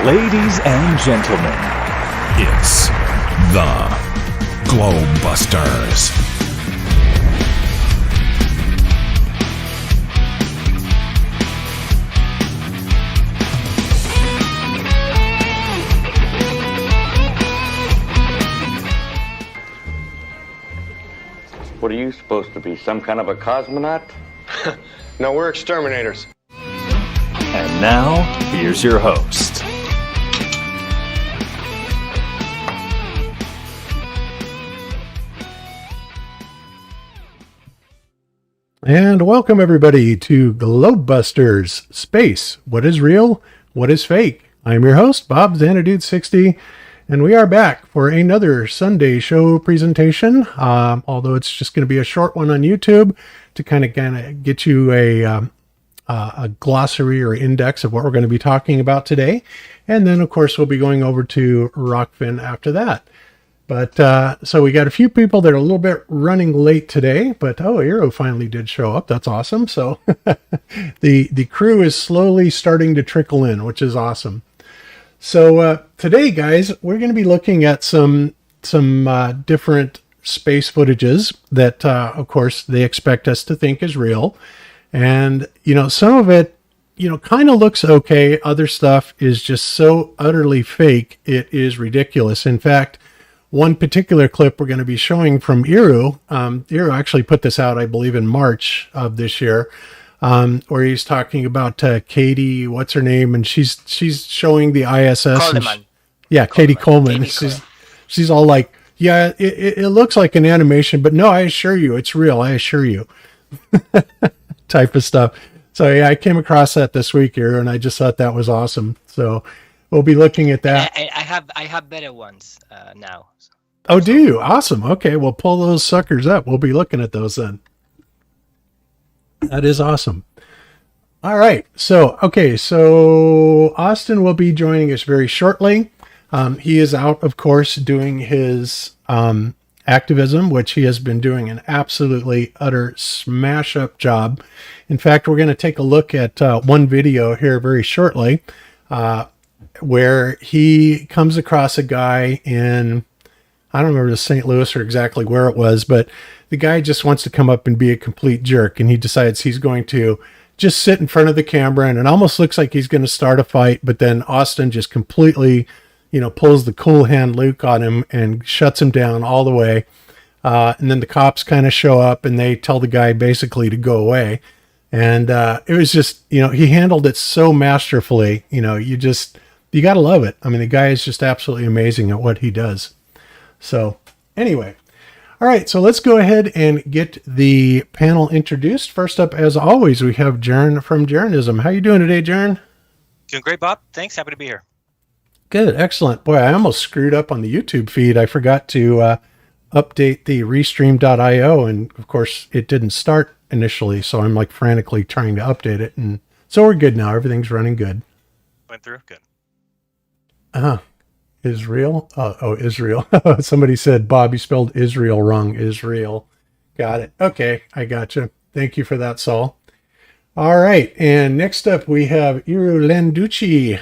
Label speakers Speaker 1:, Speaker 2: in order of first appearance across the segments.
Speaker 1: Ladies and gentlemen,
Speaker 2: it's the Globebusters.
Speaker 3: What are you supposed to be, some kind of a cosmonaut?
Speaker 4: No, we're exterminators.
Speaker 1: And now, here's your host.
Speaker 5: And welcome everybody to Globebusters Space. What is real? What is fake? I'm your host, Bob Xanadude60, and we are back for another Sunday show presentation. Although it's just going to be a short one on YouTube to kind of get you a glossary or index of what we're going to be talking about today. And then, of course, we'll be going over to Rockfin after that. But so we got a few people that are a little bit running late today, but Eero finally did show up. That's awesome. So the crew is slowly starting to trickle in, which is awesome. So today, guys, we're going to be looking at some different space footages that, of course, they expect us to think is real. And, some of it, kind of looks okay. Other stuff is just so utterly fake, it is ridiculous. In fact, one particular clip we're going to be showing from Eero, Eero actually put this out, I believe, in March of this year, where he's talking about Katie, what's her name? And she's showing the ISS.
Speaker 6: Coleman.
Speaker 5: Katie Coleman. She's all like, yeah, it looks like an animation, but no, I assure you, it's real. I assure you. Type of stuff. So yeah, I came across that this week here, and I just thought that was awesome. So we'll be looking at that.
Speaker 6: I have better ones now.
Speaker 5: Oh, do you? Awesome. Okay, we'll pull those suckers up. We'll be looking at those then. That is awesome. All right. So Austin will be joining us very shortly. He is out, of course, doing his activism, which he has been doing an absolutely utter smash up job. In fact, we're going to take a look at one video here very shortly, where he comes across a guy in, I don't remember, St. Louis or exactly where it was, but the guy just wants to come up and be a complete jerk, and he decides he's going to just sit in front of the camera, and it almost looks like he's going to start a fight, but then Austin just completely pulls the cool hand Luke on him and shuts him down all the way. And then the cops kind of show up and they tell the guy basically to go away. And it was just, he handled it so masterfully. You got to love it. I mean, the guy is just absolutely amazing at what he does. So anyway, all right, so let's go ahead and get the panel introduced. First up, as always, we have Jeran from Jeranism. How you doing today, Jeran?
Speaker 7: Doing great, Bob. Thanks. Happy to be here.
Speaker 5: Good. Excellent. Boy, I almost screwed up on the YouTube feed. I forgot to update the restream.io. And of course it didn't start initially. So I'm like frantically trying to update it. And so we're good now. Everything's running good.
Speaker 7: Went through. Good.
Speaker 5: Israel. Israel. Somebody said, Bob, you spelled Israel wrong. Israel. Got it. Okay. I gotcha. Thank you for that, Saul. All right, and next up we have Eero Landucci,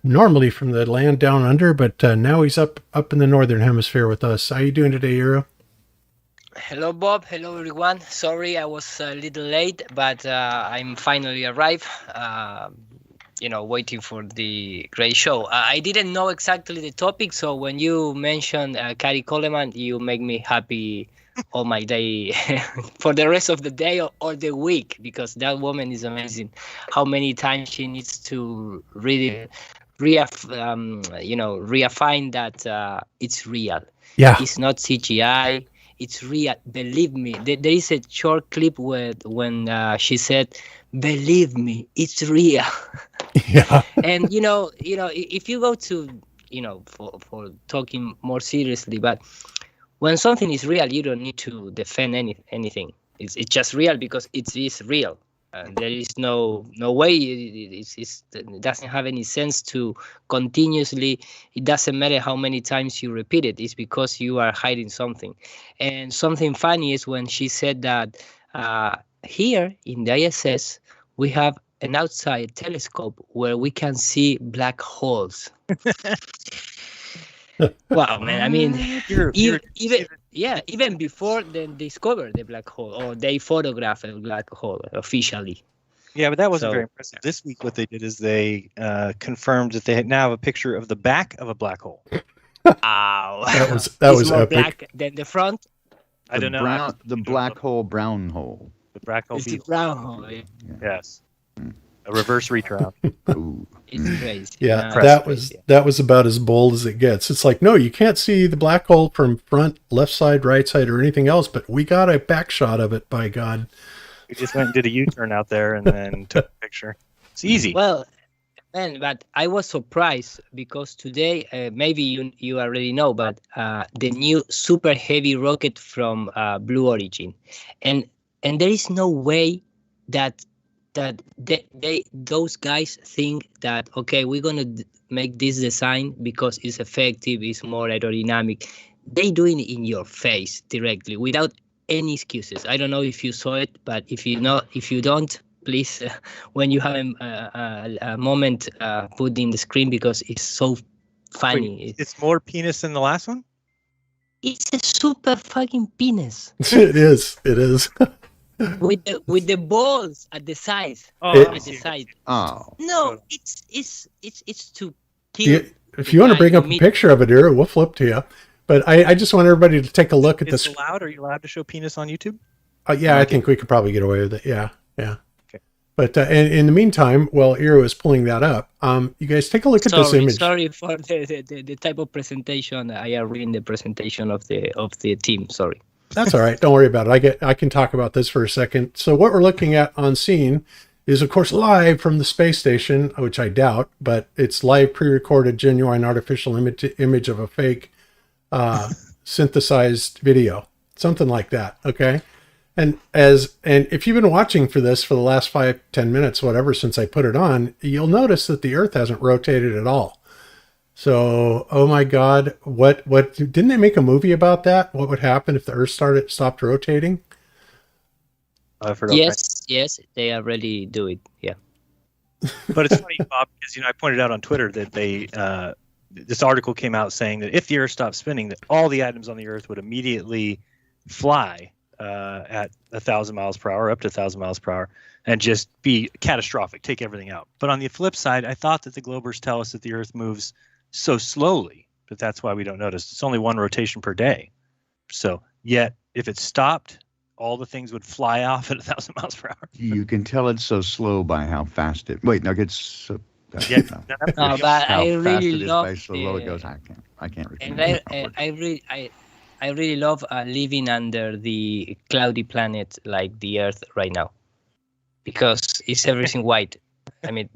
Speaker 5: normally from the land down under, but now he's up in the northern hemisphere with us. How you doing today, Eero?
Speaker 6: Hello, Bob. Hello, everyone. Sorry I was a little late, but I'm finally arrived, waiting for the great show. I didn't know exactly the topic, so when you mentioned Katie Coleman, you make me happy all my day for the rest of the day or the week, because that woman is amazing. How many times she needs to really reaffirm that it's real.
Speaker 5: Yeah,
Speaker 6: it's not CGI. It's real. Believe me. There is a short clip when she said, "Believe me, it's real."
Speaker 5: Yeah.
Speaker 6: And if you go to for talking more seriously, but when something is real, you don't need to defend anything. It's just real because it is real. There is no way. It doesn't have any sense to continuously. It doesn't matter how many times you repeat it. It's because you are hiding something. And something funny is when she said that here in the ISS we have an outside telescope where we can see black holes. Wow, man! I mean, even before they discovered the black hole, or they photographed a black hole officially.
Speaker 7: Yeah, but that wasn't
Speaker 6: So-
Speaker 7: very impressive. This week, what they did is they confirmed that they now have a picture of the back of a black hole.
Speaker 6: Wow,
Speaker 5: That was
Speaker 6: it's more
Speaker 5: epic.
Speaker 6: black than the front.
Speaker 7: I don't know.
Speaker 8: The black hole, brown hole.
Speaker 7: The black hole.
Speaker 6: It's the
Speaker 7: beetle.
Speaker 6: brown hole. Yeah.
Speaker 7: Yes. A reverse return.
Speaker 8: Ooh.
Speaker 6: It's crazy.
Speaker 5: Yeah,
Speaker 6: No,
Speaker 5: that
Speaker 6: it's
Speaker 5: was
Speaker 6: crazy.
Speaker 5: that was about as bold as it gets. It's like, no, you can't see the black hole from front, left side, right side, or anything else, but we got a back shot of it, by God.
Speaker 7: We just went and did a U-turn out there and then took a picture. It's easy.
Speaker 6: Well, man, but I was surprised because today, maybe you already know, but the new super heavy rocket from Blue Origin, and there is no way that those guys think that, okay, we're gonna make this design because it's effective, it's more aerodynamic. They doing it in your face directly without any excuses. I don't know if you saw it, but if you don't, please, when you have a moment, put in the screen because it's so funny.
Speaker 7: Wait, it's more penis than the last one?
Speaker 6: It's a super fucking penis
Speaker 5: It is. It is.
Speaker 6: with the balls at the sides.
Speaker 7: Oh,
Speaker 6: At the side.
Speaker 8: Oh.
Speaker 6: No, it's to kill.
Speaker 5: If you want to bring up a
Speaker 6: Meet-
Speaker 5: picture of it here, we'll flip to you. But I just want everybody to take a look at
Speaker 7: It's
Speaker 5: this.
Speaker 7: allowed? Are you allowed to show penis on YouTube?
Speaker 5: Yeah, I think we could probably get away with it. Yeah.
Speaker 7: Okay.
Speaker 5: But in the meantime, while Iro is pulling that up, you guys take a look at this image.
Speaker 6: Sorry for the type of presentation. I am reading the presentation of the team. Sorry.
Speaker 5: That's all right. Don't worry about it. I can talk about this for a second. So what we're looking at on scene is, of course, live from the space station, which I doubt, but it's live pre-recorded, genuine artificial image of a fake synthesized video, something like that. Okay. And if you've been watching for this for the last 5-10 minutes, whatever, since I put it on, you'll notice that the Earth hasn't rotated at all. So, oh my God, what didn't they make a movie about that? What would happen if the Earth stopped rotating?
Speaker 7: I forgot.
Speaker 6: Yes, they already do it. Yeah.
Speaker 7: But it's funny, Bob, because I pointed out on Twitter that they this article came out saying that if the Earth stopped spinning, that all the items on the Earth would immediately fly at 1,000 miles per hour, up to 1,000 miles per hour, and just be catastrophic, take everything out. But on the flip side, I thought that the Globers tell us that the Earth moves so slowly that that's why we don't notice. It's only one rotation per day. So yet, if it stopped, all the things would fly off at 1,000 miles per hour.
Speaker 8: You can tell it's so slow by how fast it. Wait, no, it's so.
Speaker 7: Yeah,
Speaker 8: no.
Speaker 6: No, but
Speaker 8: How
Speaker 6: I
Speaker 8: fast
Speaker 6: really
Speaker 8: it is
Speaker 6: love.
Speaker 8: by so low it goes. I can't repeat.
Speaker 6: And I really love living under the cloudy planet like the Earth right now, because it's everything white. I mean,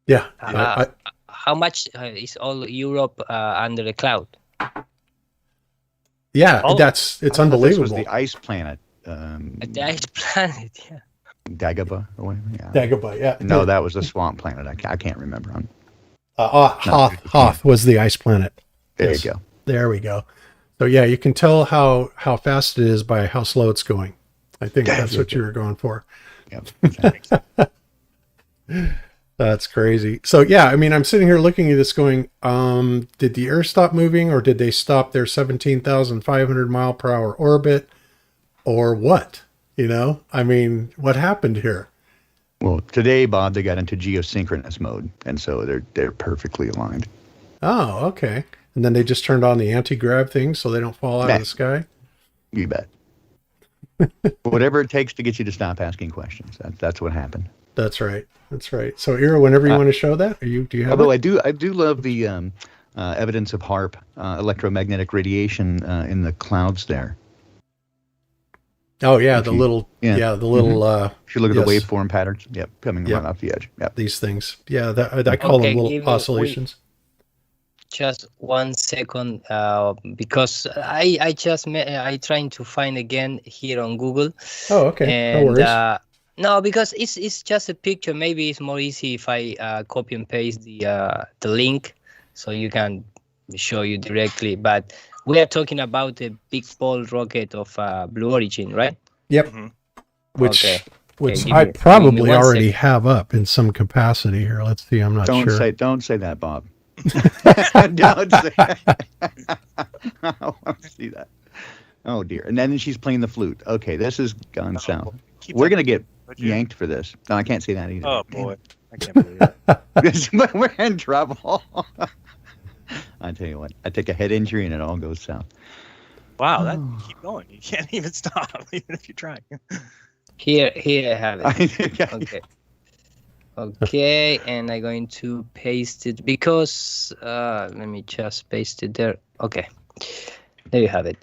Speaker 5: Yeah.
Speaker 6: how much is all Europe under a cloud?
Speaker 5: Yeah,
Speaker 7: Oh,
Speaker 5: it's
Speaker 8: This was
Speaker 5: unbelievable.
Speaker 8: the ice planet.
Speaker 6: The ice planet, yeah.
Speaker 8: Dagobah or whatever. Yeah.
Speaker 5: Dagobah, yeah.
Speaker 8: No, that was the swamp planet. I can't remember.
Speaker 5: Hoth was the ice planet.
Speaker 8: There
Speaker 5: Yes.
Speaker 8: you go.
Speaker 5: There we go. So yeah, you can tell how fast it is by how slow it's going. I think that's what you were going for.
Speaker 8: Yep.
Speaker 5: That's crazy. So yeah, I mean, I'm sitting here looking at this going, did the Earth stop moving, or did they stop their 17,500 mile per hour orbit, or what? You know, I mean, what happened here?
Speaker 8: Well, today, Bob, they got into geosynchronous mode, and so they're perfectly aligned.
Speaker 5: Oh, okay. And then they just turned on the anti-grav thing so they don't fall out of the sky.
Speaker 8: You bet. Whatever it takes to get you to stop asking questions. That's what happened.
Speaker 5: That's right. That's right. So, Ira, whenever you want to show that, do you have
Speaker 8: Although
Speaker 5: it?
Speaker 8: I do love the evidence of HARP, electromagnetic radiation in the clouds there.
Speaker 5: Oh yeah,
Speaker 8: If
Speaker 5: the
Speaker 8: you-
Speaker 5: little
Speaker 8: yeah.
Speaker 5: the little
Speaker 8: If you look at
Speaker 5: yes.
Speaker 8: the waveform patterns, yep, coming
Speaker 5: Yep.
Speaker 8: right off the edge. Yep.
Speaker 5: these things. Yeah, I call
Speaker 6: Okay,
Speaker 5: them
Speaker 6: give
Speaker 5: little
Speaker 6: me-
Speaker 5: oscillations.
Speaker 6: Just 1 second, because I trying to find again here on Google.
Speaker 5: Oh, okay. No
Speaker 6: And
Speaker 5: worries.
Speaker 6: no, because it's just a picture. Maybe it's more easy if I copy and paste the link, so you can show you directly. But we are talking about the big ball rocket of Blue Origin, right?
Speaker 5: Yep.
Speaker 7: Mhm.
Speaker 5: Which
Speaker 6: Okay.
Speaker 5: which
Speaker 6: Okay,
Speaker 5: I
Speaker 6: give me
Speaker 5: probably
Speaker 6: 1
Speaker 5: already
Speaker 6: second.
Speaker 5: have up in some capacity here. Let's see. I'm not sure.
Speaker 8: Don't say that, Bob. Don't say that. I want to see that. Oh dear. And then she's playing the flute. Okay, this has gone south.
Speaker 7: Keep
Speaker 8: We're
Speaker 7: that-
Speaker 8: gonna get
Speaker 7: would you?
Speaker 8: yanked for this. No, I can't say that either.
Speaker 7: Oh boy, I can't believe it.
Speaker 8: We're in trouble. I tell you what, I take a head injury and it all goes south.
Speaker 7: Wow, that keep going. You can't even stop, even if you try.
Speaker 6: Here I have it.
Speaker 8: Okay.
Speaker 6: Okay. Okay, and I'm going to paste it because let me just paste it there. Okay, there you have it.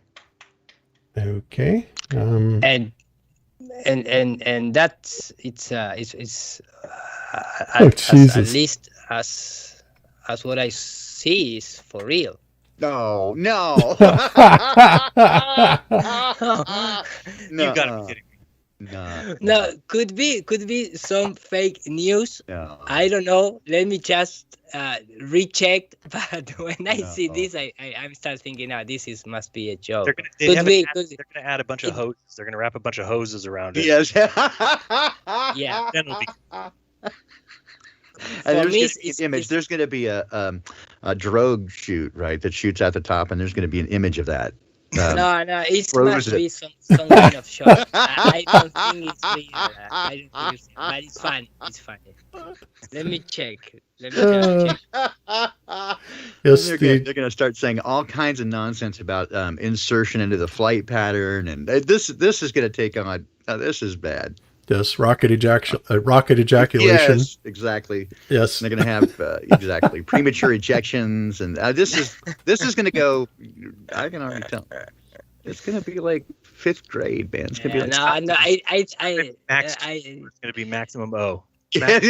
Speaker 5: Okay.
Speaker 6: And that's it's
Speaker 5: Oh,
Speaker 6: at
Speaker 5: Jesus.
Speaker 6: least as what I see is for real.
Speaker 8: No, no.
Speaker 7: You gotta be kidding me.
Speaker 8: No.
Speaker 6: No, could be some fake news.
Speaker 8: No.
Speaker 6: I don't know. Let me just recheck. But when I see
Speaker 8: No.
Speaker 6: this, I start thinking, now this must be a joke.
Speaker 7: They're
Speaker 6: Could
Speaker 7: gonna,
Speaker 6: be,
Speaker 7: they're gonna add a bunch of hoses. They're gonna wrap a bunch of hoses around it.
Speaker 8: Yes.
Speaker 6: Yeah.
Speaker 7: Then it'll be
Speaker 8: And
Speaker 6: For
Speaker 8: there's
Speaker 6: me,
Speaker 8: gonna be an image. There's going to be a drogue shoot, right, that shoots at the top, and there's going to be an image of that.
Speaker 6: No, it
Speaker 8: Where
Speaker 6: must
Speaker 8: was it?
Speaker 6: be some kind of shot. I don't think it's real. I don't think but it's funny. It's funny. Let me check. Let me just check.
Speaker 5: Yes,
Speaker 8: They're going to start saying all kinds of nonsense about insertion into the flight pattern, and this is going to take on. This is bad.
Speaker 5: yes, rocket ejaculation.
Speaker 8: Yes, exactly.
Speaker 5: Yes.
Speaker 8: And they're going to have exactly premature ejections, and this is going to go. I can already tell. It's going to be like 5th grade, man. It's going to be like
Speaker 6: No,
Speaker 7: max.
Speaker 6: I
Speaker 7: It's gonna be maximum O.
Speaker 6: yeah,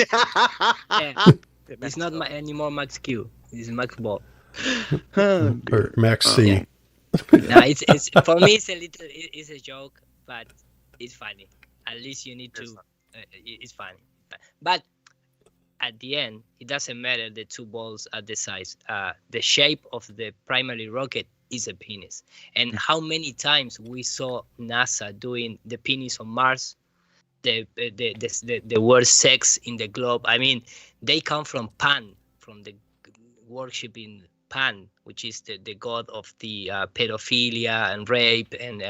Speaker 6: it's not anymore Max Q. It's Max Ball.
Speaker 5: Or Max C.
Speaker 6: Yeah. No, it's for me. It's a joke, but it's funny. At least you need to. It's funny, but at the end, it doesn't matter the two balls at the size. The shape of the primary rocket is a penis, and how many times we saw NASA doing the penis on Mars, the word sex in the globe. I mean, they come from Pan, from the worshipping Pan, which is the god of the pedophilia and rape and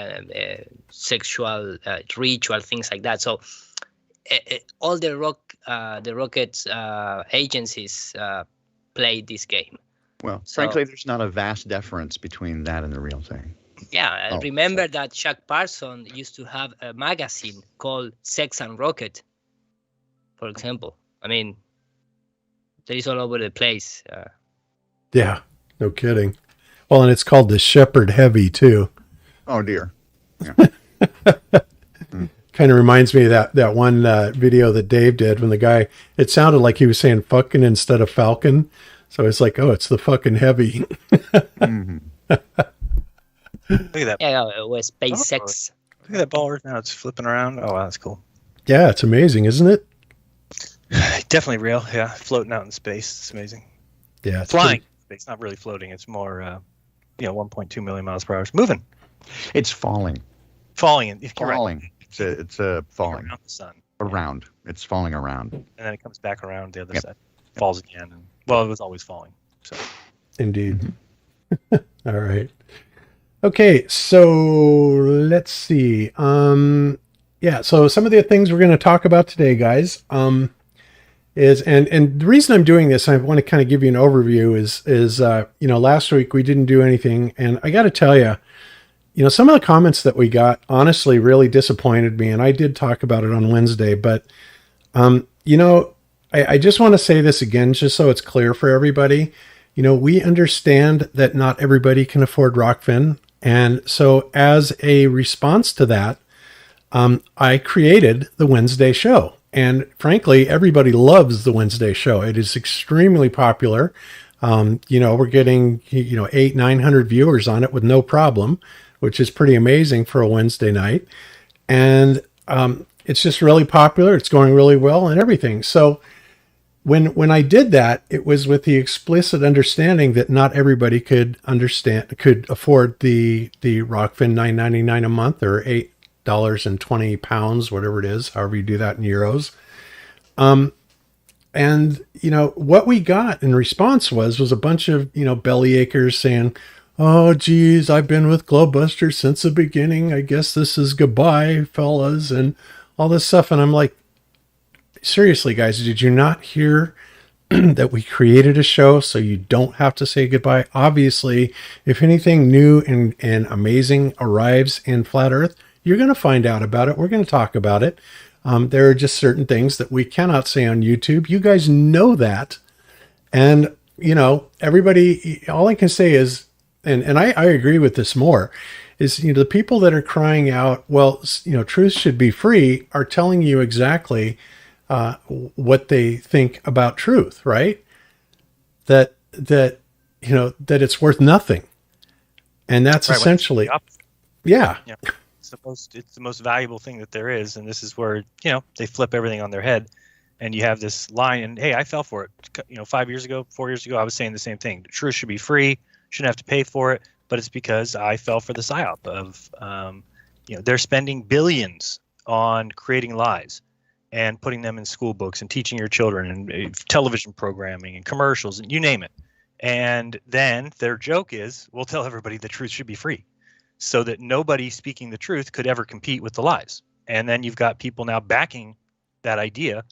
Speaker 6: sexual ritual, things like that. So all the rockets agencies play this game.
Speaker 8: Well,
Speaker 6: So-
Speaker 8: frankly, there's not a vast difference between that and the real thing.
Speaker 6: Yeah, I
Speaker 8: Oh,
Speaker 6: remember that Chuck Parson used to have a magazine called Sex and Rocket, for example. I mean, there is all over the place.
Speaker 5: Yeah, no kidding. Well, and it's called the Shepherd Heavy too.
Speaker 8: Oh dear.
Speaker 5: Kind of reminds me of that one video that Dave did when the guy, it sounded like he was saying fucking instead of falcon. So it's like, oh, it's the fucking heavy.
Speaker 8: Mhm.
Speaker 7: Look at that.
Speaker 6: Yeah, it was SpaceX.
Speaker 7: Look at that ball. Now it's flipping around. Oh wow, that's cool.
Speaker 5: Yeah, it's amazing, isn't it?
Speaker 7: Definitely real. Yeah, floating out in space. It's amazing.
Speaker 5: Yeah, it's
Speaker 7: Flying. It's not really floating. It's more, 1.2 million miles per hour. It's moving,
Speaker 8: It's falling.
Speaker 7: falling. You're right.
Speaker 8: Falling. It's a falling
Speaker 7: Around the sun,
Speaker 8: around. It's falling around.
Speaker 7: and then it comes back around the other
Speaker 8: Yep.
Speaker 7: side, falls again, and well, it was always falling. So
Speaker 5: Indeed. All right. Okay, so let's see. Yeah, so some of the things we're going to talk about today, guys, is and the reason I'm doing this, I want to kind of give you an overview is last week we didn't do anything, and I got to tell you, some of the comments that we got honestly really disappointed me, and I did talk about it on Wednesday, but I just want to say this again, just so it's clear for everybody. We understand that not everybody can afford Rockfin. And so as a response to that, I created the Wednesday show. And frankly, everybody loves the Wednesday show. It is extremely popular. We're getting, 800-900 viewers on it with no problem, which is pretty amazing for a Wednesday night. And it's just really popular. It's going really well and everything. So when I did that, it was with the explicit understanding that not everybody could afford the Rockfin $9.99 a month or $8.20, whatever it is, however you do that in euros. And, what we got in response was a bunch of, belly achers saying, oh, geez, I've been with Globebusters since the beginning. I guess this is goodbye, fellas, and all this stuff. And I'm like, seriously, guys, did you not hear that we created a show so you don't have to say goodbye? Obviously, if anything new and amazing arrives in Flat Earth, you're going to find out about it. We're going to talk about it. There are just certain things that we cannot say on YouTube. You guys know that. And, everybody, all I can say is, and I agree with this more, is, the people that are crying out, well, truth should be free, are telling you exactly what they think about truth, right? That it's worth nothing. And that's right, essentially, yeah.
Speaker 7: It's the most valuable thing that there is, and this is where they flip everything on their head, and you have this line. And hey, I fell for it. 5 years ago, 4 years ago, I was saying the same thing. The truth should be free, shouldn't have to pay for it. But it's because I fell for the psyop of, they're spending billions on creating lies and putting them in school books and teaching your children and television programming and commercials and you name it. And then their joke is, we'll tell everybody the truth should be free, so that nobody speaking the truth could ever compete with the lies. And then you've got people now backing that idea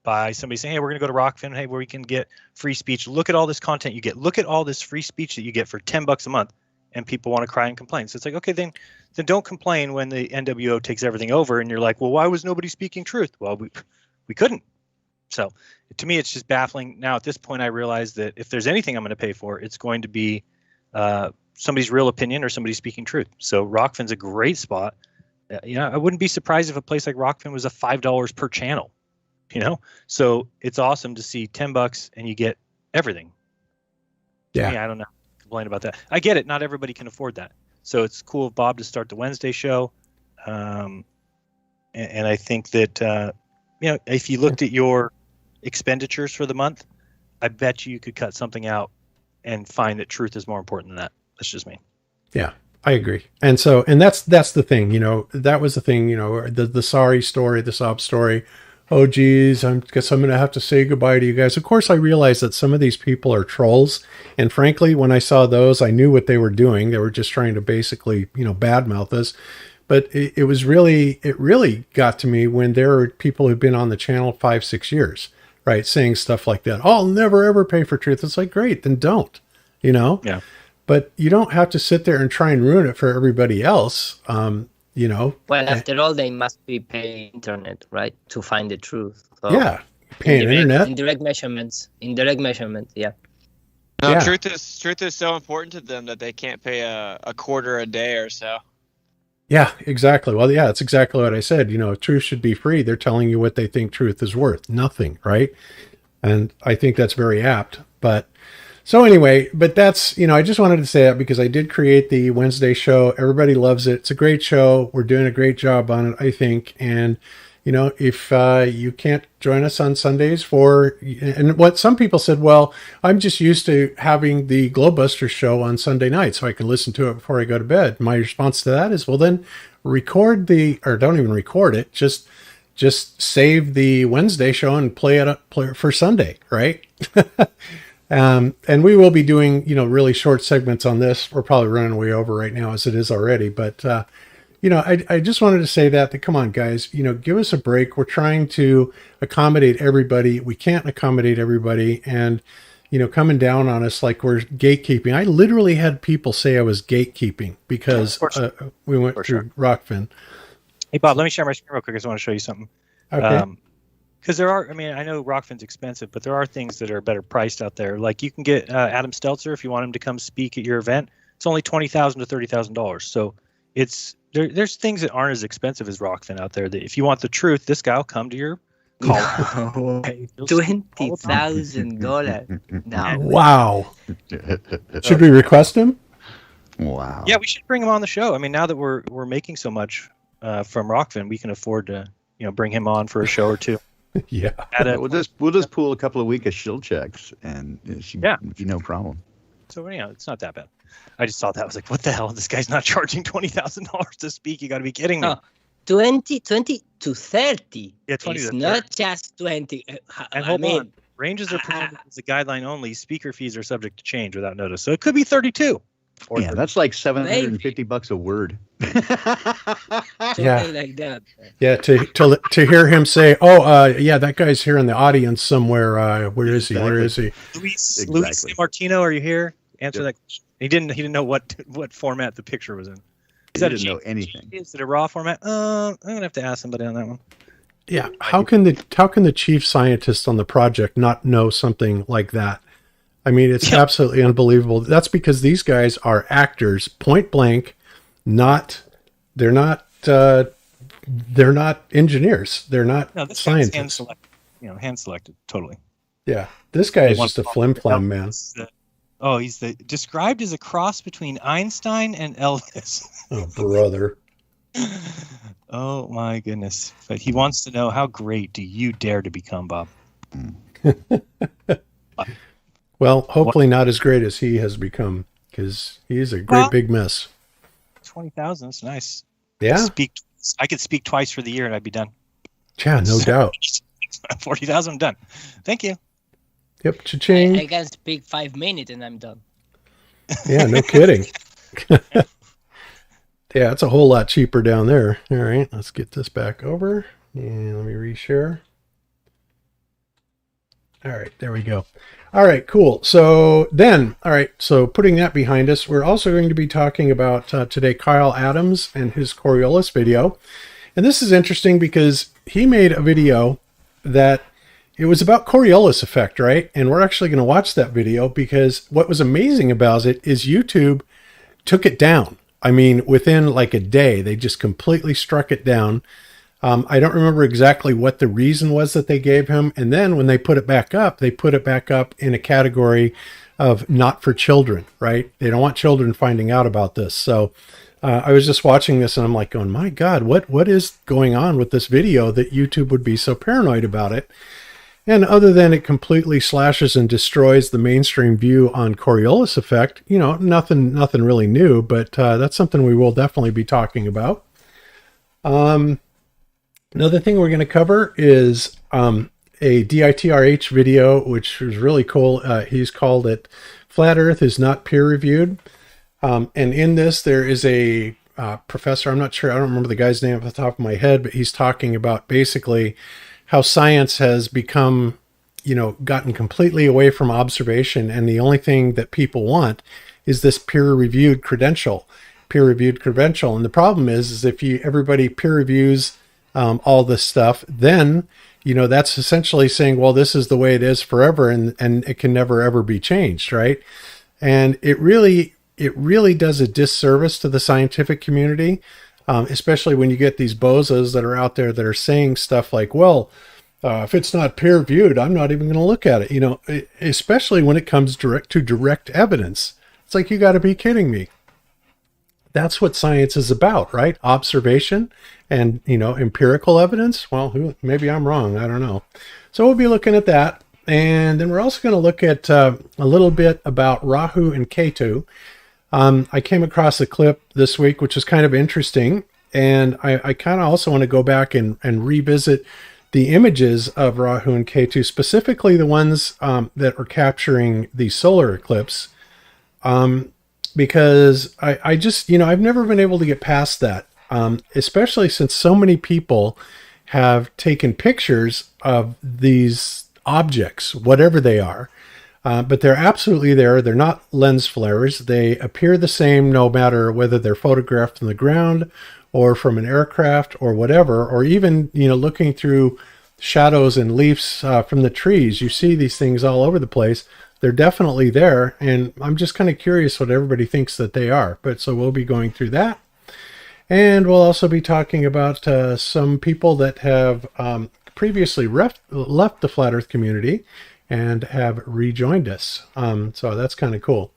Speaker 7: by somebody saying, hey, we're going to go to Rockfin, hey, where we can get free speech. Look at all this content you get. Look at all this free speech that you get for $10 a month. And people want to cry and complain. So it's like, okay, then don't complain when the NWO takes everything over. And you're like, well, why was nobody speaking truth? Well, we couldn't. So to me, it's just baffling. Now, at this point, I realize that if there's anything I'm going to pay for, it's going to be somebody's real opinion or somebody speaking truth. So Rockfin's a great spot. I wouldn't be surprised if a place like Rockfin was a $5 per channel, So it's awesome to see $10 and you get everything.
Speaker 5: Yeah.
Speaker 7: Me, I don't know. Complain about that. I get it. Not everybody can afford that. So it's cool of Bob to start the Wednesday show. And I think that, if you looked at your expenditures for the month, I bet you could cut something out and find that truth is more important than that. That's just me.
Speaker 5: Yeah, I agree. And that's the thing, that was the thing, the sorry story, the sob story. Oh, geez, I guess I'm going to have to say goodbye to you guys. Of course, I realize that some of these people are trolls. And frankly, when I saw those, I knew what they were doing. They were just trying to basically, badmouth us. But it really got to me when there are people who've been on the channel 5-6 years, right? Saying stuff like that. Oh, I'll never, ever pay for truth. It's like, great, then don't,
Speaker 7: Yeah.
Speaker 5: But you don't have to sit there and try and ruin it for everybody else. Well,
Speaker 6: after all, they must be paying internet, right, to find the truth. So
Speaker 5: yeah, paying internet.
Speaker 6: Indirect measurements, yeah.
Speaker 9: No,
Speaker 5: Yeah.
Speaker 9: truth is so important to them that they can't pay a quarter a day or so.
Speaker 5: Yeah, exactly. Well, yeah, that's exactly what I said. Truth should be free. They're telling you what they think truth is worth. Nothing, right? And I think that's very apt. But so anyway, but that's, I just wanted to say that because I did create the Wednesday show. Everybody loves it. It's a great show. We're doing a great job on it, I think. And, if you can't join us on Sundays and what some people said, well, I'm just used to having the Globebuster show on Sunday night so I can listen to it before I go to bed. My response to that is, well, then don't even record it. Just save the Wednesday show and play it for Sunday, right? And we will be doing, really short segments on this. We're probably running way over right now as it is already. But, I just wanted to say that come on, guys, give us a break. We're trying to accommodate everybody. We can't accommodate everybody. And, coming down on us like we're gatekeeping. I literally had people say I was gatekeeping because we went through Rockfin.
Speaker 7: Hey, Bob, let me share my screen real quick. I just want to show you something.
Speaker 5: Okay.
Speaker 7: Because I know Rockfin's expensive, but there are things that are better priced out there. Like you can get Adam Stelzer if you want him to come speak at your event. It's only $20,000 to $30,000. So there's things that aren't as expensive as Rockfin out there. That if you want the truth, this guy will come to your call.
Speaker 6: $20,000. No.
Speaker 5: Wow. Should we request him?
Speaker 8: Wow.
Speaker 7: Yeah, we should bring him on the show. Now that we're making so much from Rockfin, we can afford to bring him on for a show or two.
Speaker 5: Yeah.
Speaker 8: We'll just pool a couple of weeks of shield checks, and it should be no problem.
Speaker 7: So it's not that bad. I just thought that. I was like, what the hell? This guy's not charging $20,000 to speak. You got to be kidding me.
Speaker 6: 20 to 30.
Speaker 7: Yeah, 20
Speaker 6: It's
Speaker 7: to
Speaker 6: not
Speaker 7: 30.
Speaker 6: just 20.
Speaker 7: And hold on, ranges are presented as a guideline only. Speaker fees are subject to change without notice, so it could be 32. Or
Speaker 8: Yeah, that's like $750 a word.
Speaker 6: something like that.
Speaker 5: Yeah, to hear him say, yeah, that guy's here in the audience somewhere. Where is he? Where is he?
Speaker 7: Luis Martino, are you here? Answer that question. He didn't know what format the picture was in.
Speaker 8: He didn't know anything.
Speaker 7: Is it a raw format? I'm gonna have to ask somebody on that one.
Speaker 5: Yeah, how can the chief scientist on the project not know something like that? I mean, it's absolutely unbelievable. That's because these guys are actors, point blank. They're not engineers. They're not
Speaker 7: this
Speaker 5: scientists.
Speaker 7: Hand selected, hand selected, totally.
Speaker 5: Yeah, this guy is just a flim-flam, man.
Speaker 7: He's described as a cross between Einstein and Elvis.
Speaker 5: Oh, brother.
Speaker 7: Oh my goodness! But he wants to know, how great do you dare to become, Bob?
Speaker 5: Well, hopefully not as great as he has become, because he's a great big mess.
Speaker 7: 20,000. That's nice.
Speaker 5: Yeah.
Speaker 7: I could speak twice for the year and I'd be done.
Speaker 5: Yeah, no doubt.
Speaker 7: 40,000. I'm done. Thank you.
Speaker 5: Yep. Cha-ching.
Speaker 6: I can speak 5 minutes and I'm done.
Speaker 5: Yeah, no kidding. Yeah, it's a whole lot cheaper down there. All right, let's get this back over. And let me reshare. All right, there we go. All right, cool. So putting that behind us, we're also going to be talking about today Kyle Adams and his Coriolis video. And this is interesting because he made a video that it was about Coriolis effect, right? And we're actually going to watch that video because what was amazing about it is YouTube took it down. I mean, within like a day, they just completely struck it down. I don't remember exactly what the reason was that they gave him. And then when they put it back up, they put it back up in a category of not for children, right? They don't want children finding out about this. So I was just watching this and I'm like going, my God, what is going on with this video that YouTube would be so paranoid about it? And other than it completely slashes and destroys the mainstream view on Coriolis effect, nothing really new, but that's something we will definitely be talking about. Another thing we're going to cover is a DITRH video, which is really cool. He's called it Flat Earth is Not Peer Reviewed. And in this, there is a professor, I'm not sure, I don't remember the guy's name off the top of my head, but he's talking about basically how science has become, gotten completely away from observation. And the only thing that people want is this peer-reviewed credential. And the problem is if everybody peer reviews all this stuff, then, that's essentially saying, well, this is the way it is forever. And it can never, ever be changed. Right. And it really does a disservice to the scientific community. Especially when you get these bozos that are out there that are saying stuff like, well, if it's not peer reviewed, I'm not even going to look at it. Especially when it comes to direct evidence. It's like, you got to be kidding me. That's what science is about, right? Observation and, empirical evidence. Well, maybe I'm wrong. I don't know. So we'll be looking at that. And then we're also going to look at a little bit about Rahu and Ketu. I came across a clip this week, which is kind of interesting. And I kind of also want to go back and revisit the images of Rahu and Ketu, specifically the ones that are capturing the solar eclipse. Because I just, I've never been able to get past that, especially since so many people have taken pictures of these objects, whatever they are. But they're absolutely there. They're not lens flares. They appear the same no matter whether they're photographed from the ground or from an aircraft or whatever, or even, looking through shadows and leaves from the trees. You see these things all over the place. They're definitely there. And I'm just kind of curious what everybody thinks that they are. But so we'll be going through that. And we'll also be talking about some people that have previously left the Flat Earth community and have rejoined us. So that's kind of cool.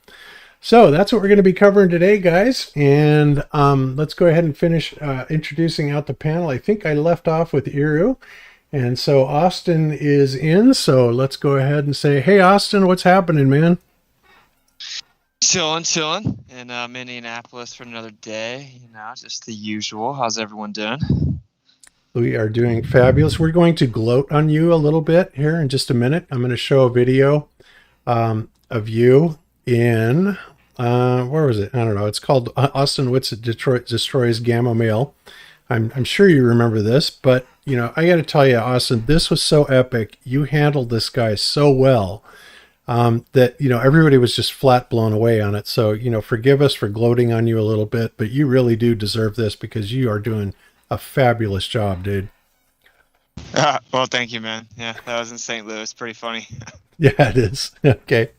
Speaker 5: So that's what we're going to be covering today, guys. And let's go ahead and finish introducing out the panel. I think I left off with Iru. And so Austin is in. So let's go ahead and say, hey, Austin, what's happening, man?
Speaker 9: Chilling. In Indianapolis for another day. Just the usual. How's everyone doing?
Speaker 5: We are doing fabulous. We're going to gloat on you a little bit here in just a minute. I'm going to show a video of you in, where was it? I don't know. It's called Austin Witts Destroys Gamma Male. I'm sure you remember this, but, you know, I got to tell you, Austin, this was so epic. You handled this guy so well that, you know, everybody was just flat blown away on it. So, you know, forgive us for gloating on you a little bit, but you really do deserve this because you are doing a fabulous job, dude.
Speaker 9: Well, thank you, man. Yeah, that was in St. Louis. Pretty funny.
Speaker 5: Yeah, it is. Okay.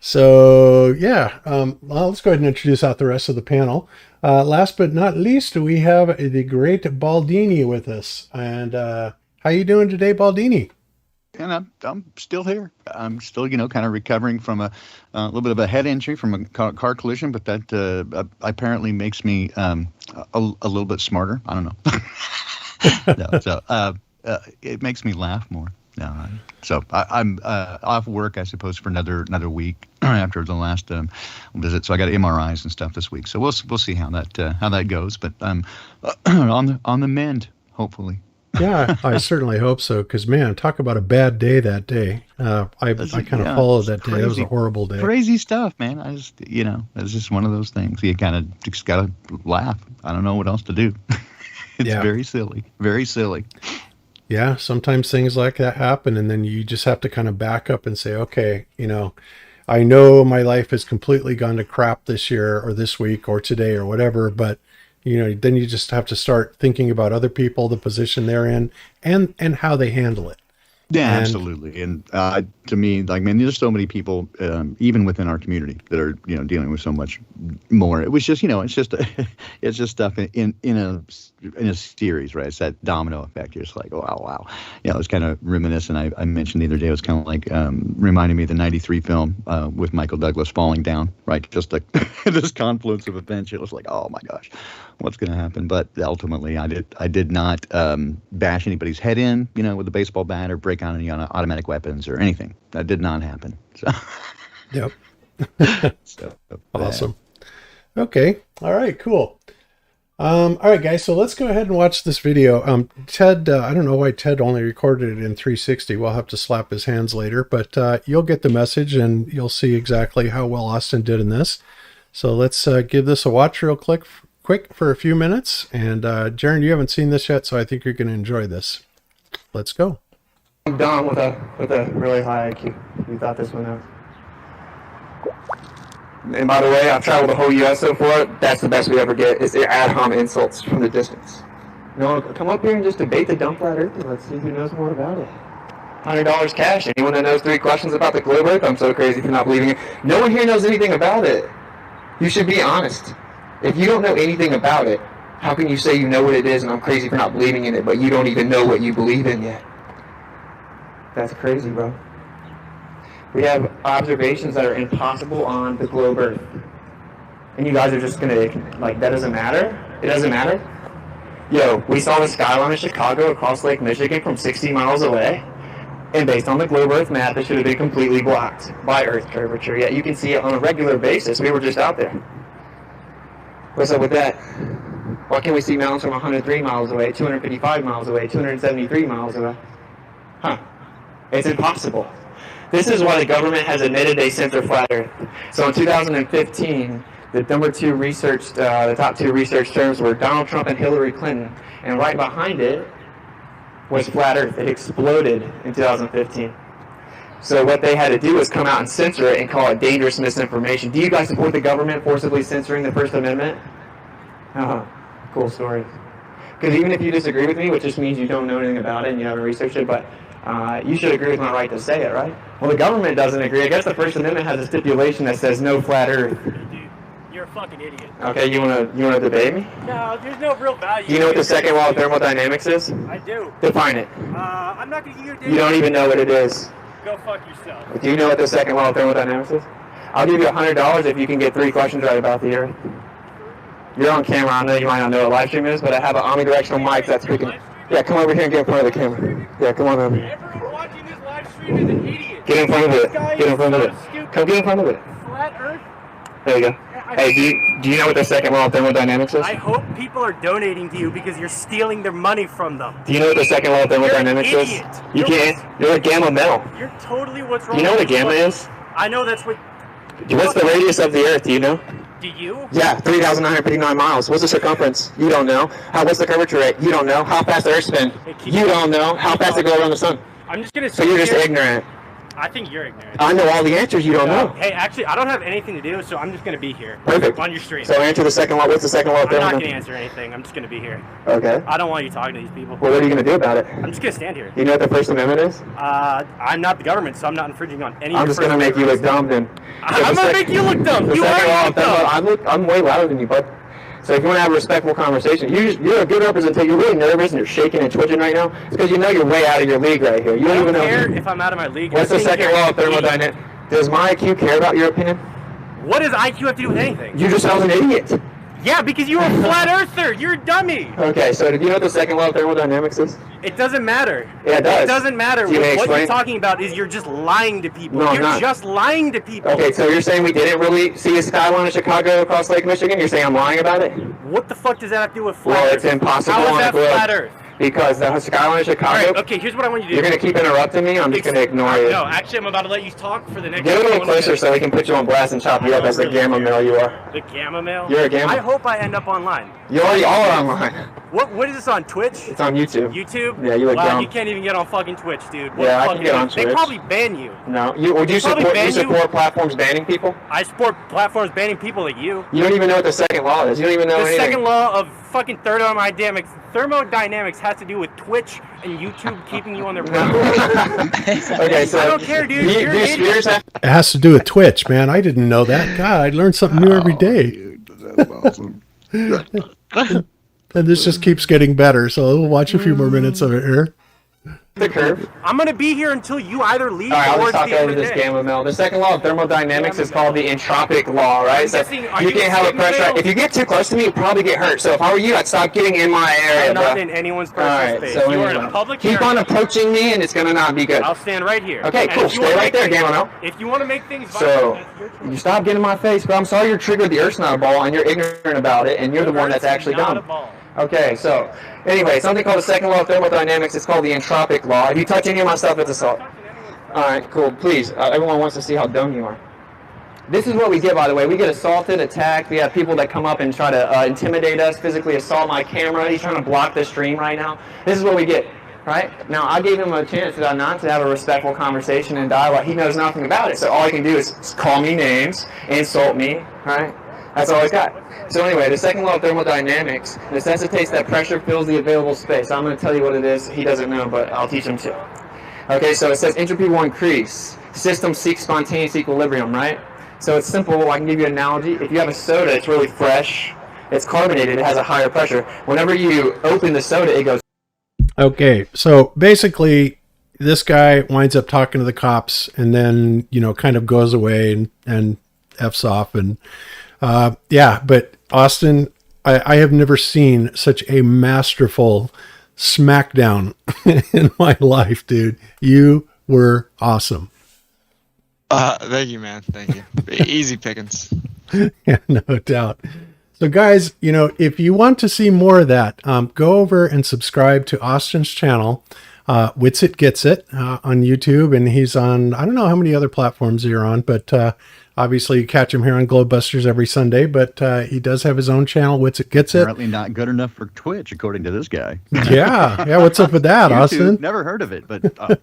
Speaker 5: So, yeah, well, let's go ahead and introduce out the rest of the panel. Last but not least, we have the great Baldini with us. And how you doing today, Baldini?
Speaker 8: And I'm still here. I'm still, you know, kind of recovering from a little bit of a head injury from a car collision, but that apparently makes me a little bit smarter. I don't know. No, so it makes me laugh more. No, so I'm off work, I suppose, for another week after the last visit. So I got MRIs and stuff this week. So we'll see how that goes. But I'm on the mend, hopefully.
Speaker 5: Yeah, I certainly hope so. Because man, talk about a bad day that day. I kind of followed that day. That was a horrible day.
Speaker 8: Crazy stuff, man. I just, you know, it's just one of those things. You kind of just gotta laugh. I don't know what else to do. It's very silly, very silly.
Speaker 5: Yeah, sometimes things like that happen, and then you just have to kind of back up and say, okay, you know, I know my life has completely gone to crap this year or this week or today or whatever, but you know, then you just have to start thinking about other people, the position they're in, and how they handle it.
Speaker 8: Yeah, absolutely. And to me, like, man, there's so many people, even within our community, that are, you know, dealing with so much more. It was just, you know, it's just stuff in a series, right? It's that domino effect. You're just like, oh, wow. You know, it's kind of reminiscent. I mentioned the other day, it was kind of like reminding me of the '93 film with Michael Douglas falling down, right? Just like this confluence of events. It was like, oh my gosh, what's going to happen? But ultimately, I did not bash anybody's head in, you know, with a baseball bat or break on any automatic weapons or anything. That did not happen. So.
Speaker 5: Yep.
Speaker 8: So,
Speaker 5: awesome. Okay. All right. Cool. All right, guys. So let's go ahead and watch this video. Ted, I don't know why Ted only recorded it in 360. We'll have to slap his hands later, but you'll get the message and you'll see exactly how well Austin did in this. So let's give this a watch real quick for a few minutes. And Jeran, you haven't seen this yet, so I think you're going to enjoy this. Let's go.
Speaker 10: I'm done with a really high IQ. You thought this one out. And by the way, I've traveled the whole U.S. so far. That's the best we ever get, is the ad hom insults from the distance. You know, come up here and just debate the dumb flat earth and let's see who knows more about it. $100 cash. Anyone that knows 3 questions about the globe earth? I'm so crazy for not believing it. No one here knows anything about it. You should be honest. If you don't know anything about it, how can you say you know what it is and I'm crazy for not believing in it, but you don't even know what you believe in yet? That's crazy, bro. We have observations that are impossible on the globe Earth. And you guys are just gonna, like, that doesn't matter? It doesn't matter? Yo, we saw the skyline of Chicago across Lake Michigan from 60 miles away. And based on the globe Earth map, it should have been completely blocked by Earth curvature. Yet you can see it on a regular basis. We were just out there. What's up with that? Why can't we see mountains from 103 miles away, 255 miles away, 273 miles away? Huh. It's impossible. This is why the government has admitted they censor flat Earth. So in 2015, the top two research terms were Donald Trump and Hillary Clinton. And right behind it was flat Earth. It exploded in 2015. So what they had to do was come out and censor it and call it dangerous misinformation. Do you guys support the government forcibly censoring the First Amendment? Cool story. Because even if you disagree with me, which just means you don't know anything about it and you haven't researched it, but you should agree with my right to say it, right? Well, the government doesn't agree. I guess the First Amendment has a stipulation that says no flat Earth.
Speaker 11: Dude, you're a fucking idiot.
Speaker 10: Okay, you wanna debate me?
Speaker 11: No, there's no real value.
Speaker 10: Do you know what the second law of thermodynamics is?
Speaker 11: I do.
Speaker 10: Define it.
Speaker 11: I'm not gonna give you a
Speaker 10: You don't even know what it is.
Speaker 11: Go fuck yourself.
Speaker 10: Do you know what the second law of thermodynamics is? I'll give you $100 if you can get 3 questions right about the Earth. You're on camera. I know you might not know what live stream is, but I have an omnidirectional mic that's freaking. Yeah, come over here and get in front of the camera. Yeah, come on over.
Speaker 11: Everyone watching this live stream is an idiot.
Speaker 10: Get in front of it. Get in front of it. Come get in front of it.
Speaker 11: Flat Earth?
Speaker 10: There you go. Hey, do you know what the second law of thermodynamics is?
Speaker 11: I hope people are donating to you because you're stealing their money from them.
Speaker 10: Do you know what the second law of thermodynamics
Speaker 11: You're an
Speaker 10: is?
Speaker 11: idiot.
Speaker 10: You can't. You're a gamma metal.
Speaker 11: You're totally what's wrong.
Speaker 10: Do you know what a
Speaker 11: with you.
Speaker 10: gamma is?
Speaker 11: I know that's what.
Speaker 10: What's the radius of the Earth? Do you know?
Speaker 11: Do you?
Speaker 10: Yeah, 3,959 miles. What's the circumference? You don't know. What's the curvature rate? You don't know. How fast the Earth spins? You don't know. How fast it goes around the sun?
Speaker 11: I'm just gonna.
Speaker 10: So you're just ignorant.
Speaker 11: I think you're ignorant.
Speaker 10: I know all the answers. You don't know.
Speaker 11: Hey, actually, I don't have anything to do, so I'm just gonna be here.
Speaker 10: Perfect.
Speaker 11: On your stream.
Speaker 10: So answer the second law. What's the second law of
Speaker 11: I'm not gonna
Speaker 10: thermodynamics?
Speaker 11: answer anything. I'm just gonna be here.
Speaker 10: Okay.
Speaker 11: I don't want you talking to these people.
Speaker 10: Well, what are you gonna do about it?
Speaker 11: I'm just gonna stand here.
Speaker 10: You know what the First Amendment is?
Speaker 11: I'm not the government, so I'm not infringing on any.
Speaker 10: I'm just gonna make you look dumb then.
Speaker 11: I'm gonna make you look dumb.
Speaker 10: The
Speaker 11: You
Speaker 10: second law
Speaker 11: already
Speaker 10: of
Speaker 11: look dumb.
Speaker 10: I'm way louder than you, bud. So if you want to have a respectful conversation, you're a good representation. You're really nervous and you're shaking and twitching right now. It's because you know you're way out of your league right here. You
Speaker 11: I
Speaker 10: don't even
Speaker 11: don't
Speaker 10: know.
Speaker 11: care if I'm out of my league.
Speaker 10: What's
Speaker 11: I
Speaker 10: the
Speaker 11: think
Speaker 10: second
Speaker 11: you're
Speaker 10: law of
Speaker 11: an idiot.
Speaker 10: thermodynamics? Does my IQ care about your opinion?
Speaker 11: What does IQ have to do with anything?
Speaker 10: You just sound an idiot.
Speaker 11: Yeah, because you're a flat earther. You're a dummy.
Speaker 10: Okay, so do you know what the second law of thermodynamics is?
Speaker 11: It doesn't matter.
Speaker 10: Yeah, it does.
Speaker 11: It doesn't matter.
Speaker 10: Do you
Speaker 11: What
Speaker 10: explain?
Speaker 11: you're talking about is you're just lying to people.
Speaker 10: No, I'm
Speaker 11: you're
Speaker 10: not.
Speaker 11: just lying to people.
Speaker 10: Okay, so you're saying we didn't really see a skyline of Chicago across Lake Michigan? You're saying I'm lying about it?
Speaker 11: What the fuck does that have to do with flat
Speaker 10: Well,
Speaker 11: Earth?
Speaker 10: it's impossible
Speaker 11: How is
Speaker 10: on
Speaker 11: that
Speaker 10: the globe.
Speaker 11: flat Earth?
Speaker 10: Because the skyline of Chicago.
Speaker 11: All right, okay, here's what I want you to do.
Speaker 10: You're going to keep interrupting me? I'm just going to ignore you.
Speaker 11: No, actually, I'm about to let you talk for the next.
Speaker 10: Get a little closer so we can put you on blast and chop you up as the gamma male you are.
Speaker 11: The gamma male.
Speaker 10: You're a gamma.
Speaker 11: I hope I end up online.
Speaker 10: You already are online.
Speaker 11: What is this on Twitch?
Speaker 10: It's on YouTube.
Speaker 11: YouTube?
Speaker 10: Yeah, you look
Speaker 11: wow,
Speaker 10: dumb.
Speaker 11: you can't even get on fucking Twitch, dude. What
Speaker 10: Yeah, I
Speaker 11: the fuck
Speaker 10: can get
Speaker 11: is
Speaker 10: on
Speaker 11: it? They
Speaker 10: Twitch.
Speaker 11: probably ban you.
Speaker 10: No, would you
Speaker 11: They probably
Speaker 10: support
Speaker 11: ban you.
Speaker 10: platforms banning people?
Speaker 11: I support platforms banning people like you.
Speaker 10: You don't even know what the second law is. You don't even know
Speaker 11: The
Speaker 10: anything.
Speaker 11: second law of fucking thermodynamics has to do with Twitch and YouTube keeping you on their platform.
Speaker 10: Okay, so
Speaker 11: I don't care, dude. You're an idiot.
Speaker 5: It has to do with Twitch, man. I didn't know that. God, I learn something new every day.
Speaker 8: That's awesome.
Speaker 5: And this just keeps getting better. So we'll watch a few more minutes of it here.
Speaker 10: The curve.
Speaker 11: I'm gonna be here until you either leave
Speaker 10: All right, I'll
Speaker 11: or
Speaker 10: just talk
Speaker 11: it's the end
Speaker 10: over
Speaker 11: of the
Speaker 10: this
Speaker 11: day.
Speaker 10: gamma male. The second law of thermodynamics is called the entropic law, right? So
Speaker 11: guessing- are
Speaker 10: you
Speaker 11: you
Speaker 10: can't have a
Speaker 11: sigma
Speaker 10: pressure.
Speaker 11: male?
Speaker 10: If you get too close to me, you'll probably get hurt. So if I were you, I'd stop getting in my area,
Speaker 11: I'm not
Speaker 10: bro.
Speaker 11: in anyone's
Speaker 10: All
Speaker 11: personal
Speaker 10: right,
Speaker 11: space.
Speaker 10: so
Speaker 11: You are in
Speaker 10: anyway,
Speaker 11: a public
Speaker 10: keep
Speaker 11: area.
Speaker 10: on approaching me, and it's gonna not be good.
Speaker 11: I'll stand right here.
Speaker 10: Okay,
Speaker 11: And
Speaker 10: cool.
Speaker 11: if you
Speaker 10: Stay
Speaker 11: wanna
Speaker 10: right
Speaker 11: make
Speaker 10: there,
Speaker 11: things-
Speaker 10: gamma male.
Speaker 11: If you want to make things
Speaker 10: So
Speaker 11: violent, that's your choice.
Speaker 10: you stop getting in my face, bro. I'm sorry you're triggered. The Earth's not a ball, and you're ignorant about it, and you're the one that's actually
Speaker 11: not
Speaker 10: dumb.
Speaker 11: a ball.
Speaker 10: Okay, so anyway, something called the second law of thermodynamics. It's called the entropic law. If you touch any of my stuff, it's assault. All right, cool. Please, everyone wants to see how dumb you are. This is what we get, by the way. We get assaulted, attacked. We have people that come up and try to intimidate us, physically assault my camera. He's trying to block the stream right now. This is what we get, right? Now, I gave him a chance, did I not, to have a respectful conversation and dialogue. He knows nothing about it, so all he can do is call me names, insult me, right? That's all he's got. So anyway, the second law of thermodynamics necessitates that pressure fills the available space. I'm going to tell you what it is. He doesn't know, but I'll teach him to. Okay, so it says entropy will increase. System seeks spontaneous equilibrium, right? So it's simple. I can give you an analogy. If you have a soda, it's really fresh. It's carbonated. It has a higher pressure. Whenever you open the soda, it goes.
Speaker 5: Okay, so basically, this guy winds up talking to the cops and then, kind of goes away and F's off. And yeah, but Austin, I have never seen such a masterful smackdown in my life, dude. You were awesome.
Speaker 9: Thank you, man. Thank you. Easy pickings.
Speaker 5: Yeah, no doubt. So guys, if you want to see more of that, go over and subscribe to Austin's channel, Wits It Gets It, on YouTube. And he's on, I don't know how many other platforms you're on, but obviously you catch him here on Globebusters every Sunday, but he does have his own channel, Wits It Gets It.
Speaker 8: Apparently not good enough for Twitch, according to this guy.
Speaker 5: Yeah. What's up with that,
Speaker 8: YouTube,
Speaker 5: Austin?
Speaker 8: Never heard of it, but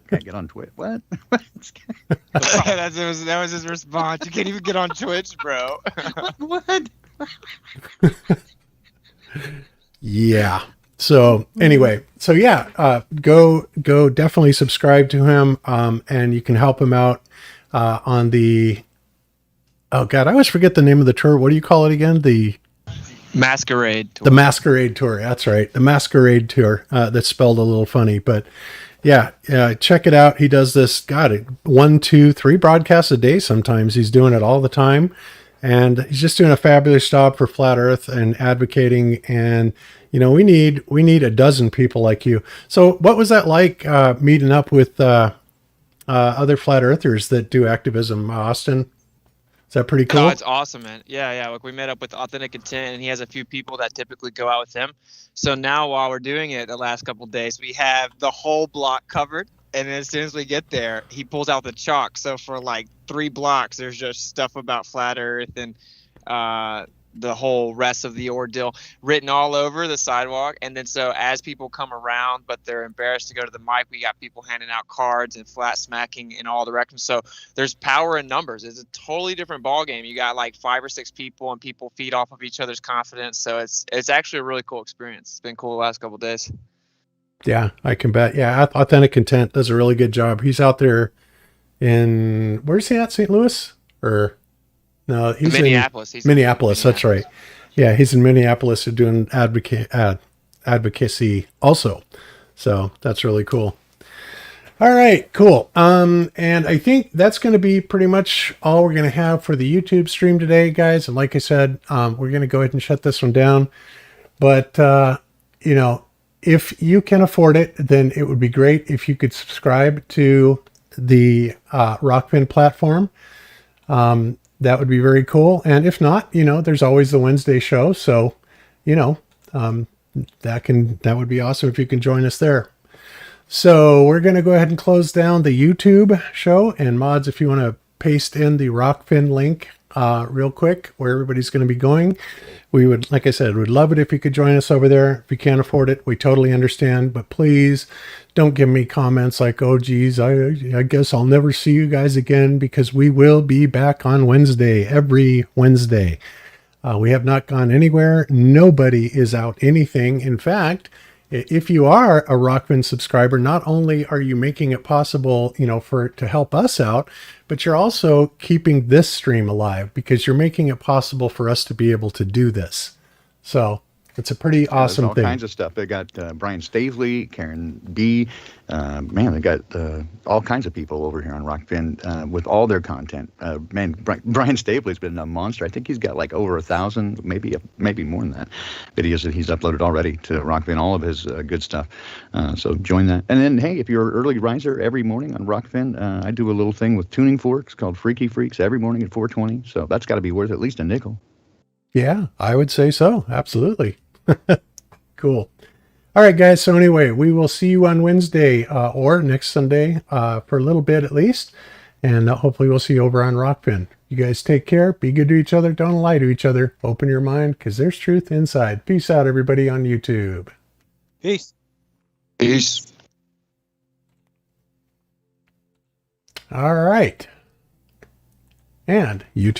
Speaker 8: can't get on Twitch. What?
Speaker 9: that was his response. You can't even get on Twitch, bro.
Speaker 8: What?
Speaker 5: Yeah. So anyway, go definitely subscribe to him, and you can help him out on the. Oh God, I always forget the name of the tour. What do you call it again? The
Speaker 9: Masquerade Tour.
Speaker 5: The Masquerade Tour. That's right. The Masquerade Tour. That's spelled a little funny, but yeah, check it out. He does this, 1, 2, 3 broadcasts a day. Sometimes he's doing it all the time. And he's just doing a fabulous job for Flat Earth and advocating. And, we need a dozen people like you. So what was that like, meeting up with other Flat Earthers that do activism, Austin? Is that pretty cool?
Speaker 9: No, it's awesome, man. Yeah. Like we met up with Authentic Intent, and he has a few people that typically go out with him. So now while we're doing it the last couple of days, we have the whole block covered. And then as soon as we get there, he pulls out the chalk. So for like 3 blocks, there's just stuff about flat Earth and the whole rest of the ordeal written all over the sidewalk. And then so as people come around, but they're embarrassed to go to the mic, we got people handing out cards and flat smacking in all directions. So there's power in numbers. It's a totally different ball game. You got like 5 or 6 people, and people feed off of each other's confidence. So it's actually a really cool experience. It's been cool the last couple of days.
Speaker 5: Yeah, I can bet. Yeah, Authentic Intent does a really good job. He's out there in, where's he at? St. Louis? Or no, he's
Speaker 9: Minneapolis.
Speaker 5: In Minneapolis. That's right. Yeah, he's in Minneapolis doing advocacy also. So that's really cool. All right, cool. And I think that's going to be pretty much all we're going to have for the YouTube stream today, guys. And like I said, we're going to go ahead and shut this one down. But, you know, if you can afford it, then it would be great if you could subscribe to the Rockfin platform. That would be very cool. And if not, you know, there's always the Wednesday show. So, you know, that would be awesome if you can join us there. So we're going to go ahead and close down the YouTube show. And mods, if you want to paste in the Rockfin link real quick where everybody's going to be going, we would, like I said, would love it if you could join us over there. If you can't afford it, we totally understand. But please don't give me comments like, oh, geez, I guess I'll never see you guys again, because we will be back on Wednesday, every Wednesday. We have not gone anywhere. Nobody is out anything. In fact, if you are a Rockfin subscriber, not only are you making it possible, you know, to help us out, but you're also keeping this stream alive, because you're making it possible for us to be able to do this. So it's a pretty awesome
Speaker 8: all
Speaker 5: thing.
Speaker 8: All kinds of stuff. They got Brian Stavely, Karen B. Man, they got all kinds of people over here on Rockfin with all their content. Man, Brian Stavely's been a monster. I think he's got like over 1,000, maybe more than that, videos that he's uploaded already to Rockfin, all of his good stuff. So join that. And then, hey, if you're an early riser, every morning on Rockfin, I do a little thing with tuning forks called Freaky Freaks every morning at 4:20. So that's got to be worth at least a nickel.
Speaker 5: Yeah, I would say so. Absolutely. Cool. All right, guys. So anyway, we will see you on Wednesday or next Sunday for a little bit at least. And hopefully we'll see you over on Rockfin. You guys take care. Be good to each other. Don't lie to each other. Open your mind, because there's truth inside. Peace out, everybody on YouTube.
Speaker 7: Peace.
Speaker 9: Peace.
Speaker 5: All right. And YouTube.